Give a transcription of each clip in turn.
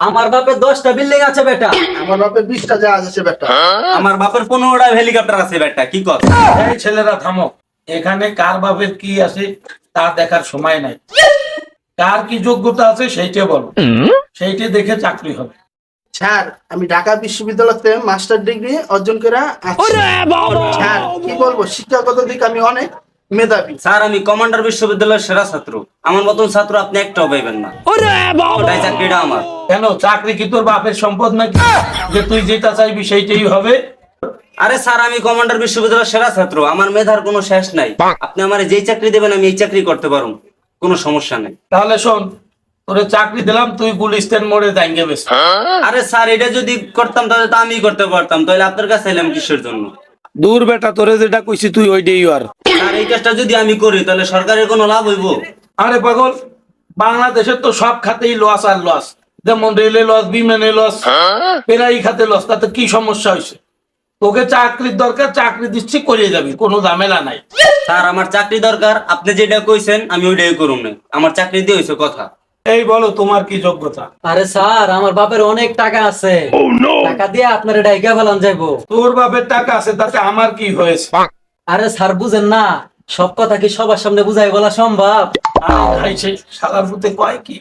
আমার বাপের 10টা বিল্ডিং আছে বেটা। আমার বাপের 20টা জাহাজ আছে বেটা। আমার বাপের 15টা হেলিকপ্টার আছে বেটা, কি কর? এই ছেলেরা থামো, এখানে কার বাপের কি আছে তা দেখার সময় নাই। কার কি যোগ্যতা আছে সেইটা বলো, সেইটা দেখে চাকরি হবে। স্যার, আমি ঢাকা বিশ্ববিদ্যালয়তে মাস্টার ডিগ্রি অর্জন করে আছি। স্যার, কি বলবো, শিক্ষাগত দিক আমি অনেক মেধাবী। স্যার, আমি কমান্ডার বিশ্ববিদ্যালয়ের সেরা ছাত্র। আমার মতন ছাত্র আপনি একটাও পাইবেন না। ওটাই চাকরিটা আমার। কেন, চাকরি কি তোর বাপের সম্পদ নাকি যে তুই যেটা চাইবি সেইটাই হবে? আরে স্যার, আমি কমান্ডার বিশ্ববিদ্যালয়ের সেরা ছাত্র, আমার মেধার কোনো শেষ নাই। আপনি আমার যেই চাকরি দেবেন আমি এই চাকরি করতে পারবো, কোনো সমস্যা নেই। তাহলে শোন, তোরে চাকরি দিলাম, তুই গুলিস্তান মোড়ে দাঙ্গে বেশ। আরে স্যার, এটা যদি করতাম তাহলে তো আমি করতে পারতাম, তাহলে আপনার কাছে এলাম কিসের জন্য? দূর বেটা, তোরে যেটা কইছি তুই ওইটাই আর। স্যার, এই কাজটা যদি আমি করি তাহলে সরকারের কোনো লাভ হইব? আরে পাগল, বাংলাদেশের তো সব খাতেই লস আর লস, যেমন রেলে লস, বিমানে লস, পেরাই খাতে লস। তাতে কি সমস্যা হয়েছে? তোকে চাকরির দরকার, চাকরি দিচ্ছি, করে যাবি, কোনো ঝামেলা নাই। স্যার, আমার চাকরি দরকার, আপনি যেটা কইছেন আমি ওইটাই করুন না। আমার চাকরি দিয়ে হয়েছে কথা। এই বলো, তোমার কি যোগ্যতা? আরে স্যার, আমার বাপের অনেক টাকা আছে, টাকা দিয়ে আপনার ডাইকা ফেলান যাইবো। তোর বাপের টাকা আছে, তাতে আমার কি হয়েছে? আরে স্যার, বুঝেন না, সব কথা কি সবার সামনে বুঝাই বলা সম্ভব? খাইছে শালার পুতে কয় কি?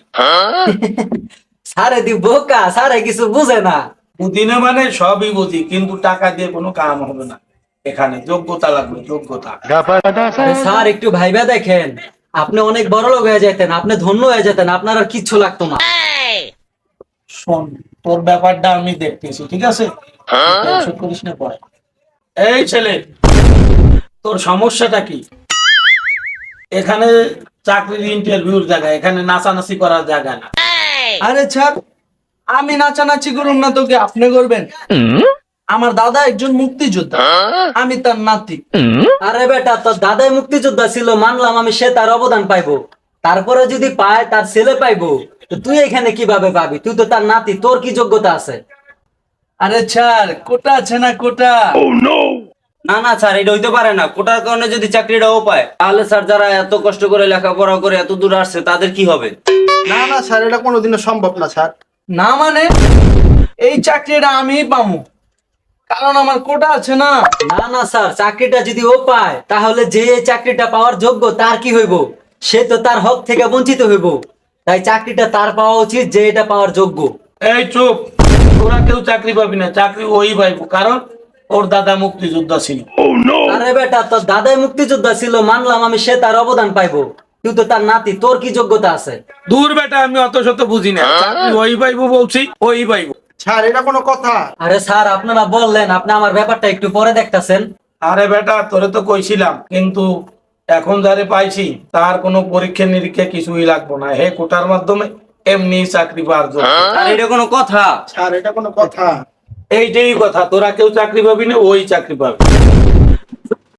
স্যারে দি বোকা, স্যারে কিছু বুঝে না। বুঝি না মানে সবই বুঝি, কিন্তু টাকা দিয়ে কোনো কাম হবে না। এখানে যোগ্যতা লাগবে, যোগ্যতা। আরে স্যার, একটু ভাইবা দেখেন, আপনি অনেক বড় লোক হয়ে যেতেন, আপনি ধন্য হয়ে যেতেন, আপনার আর কিচ্ছু লাগতো না। শোন, তোর ব্যাপারটা আমি দেখতেছি, ঠিক আছে? টেনশন করিস না পরে। এই ছেলে, তোর সমস্যাটা কি? এখানে চাকরির ইন্টারভিউর জায়গা, এখানে নাচানাচি করার জায়গা না। আরে স্যার, আমি নাচানাচি করুন না তোকে আপনি করবেন? আমার দাদা একজন মুক্তিযোদ্ধা, আমি তার নাতি। আরে বেটা, তোর দাদাই মুক্তিযোদ্ধা ছিল, মানলাম আমি, সে তার অবদান পাইবো। তারপরে যদি পায়, তার ছেলে পাইবো, তো তুই এখানে কিভাবে পাবি? তুই তো তার নাতি, তোর কি যোগ্যতা আছে? আরে স্যার, কোটা আছে না কোটা? না না স্যার, এটা হইতে পারে না। কোটার কারণে যদি চাকরিটাও পায় তাহলে স্যার, যারা এত কষ্ট করে লেখাপড়া করে এত দূর আসছে তাদের কি হবে? না না স্যার, এটা কোনোদিনও সম্ভব না স্যার। না মানে, এই চাকরিটা আমিই পাবো, কারণ আমার কোটা আছে না। না না স্যার, চাকরিটা যদি ও পায় তাহলে যে এই চাকরিটা পাওয়ার যোগ্য তার কি হইব? সে তো তার হক থেকে বঞ্চিত হইব। তাই চাকরিটা তার পাওয়া উচিত যে এটা পাওয়ার যোগ্য। এই চুপ, তোরা কেউ চাকরি পাবি না, চাকরি ওই পাইবো, কারণ ওর দাদা মুক্তিযোদ্ধা ছিল। আরে বেটা, তোর দাদাই মুক্তিযোদ্ধা ছিল, মানলাম আমি, সে তার অবদান পাইবো। তুই তো তার নাতি, তোর কি যোগ্যতা আছে? দূর বেটা, আমি অত শত বুঝি না। চাকরি ওই পাইবো বলছি, ওই পাইবো। স্যার, এটা কোনো কথা? আরে স্যার, আপনারা বললেন, আপনি আমার ব্যাপারটা একটু পরে দেখতাছেন। আরে বেটা, তোরে তো কইছিলাম, কিন্তু এখন যারে পাইছি তার কোনো পরীক্ষা নিরীক্ষা কিছুই লাগবো না। হে কোটার মাধ্যমে এমনি চাকরি পাওয়ার যোগ্য। আর এটা কোনো কথা? স্যার, এটা কোনো কথা? এইটাই কথা, তোরা কেউ চাকরি পাবি না, ওই চাকরি পাবে।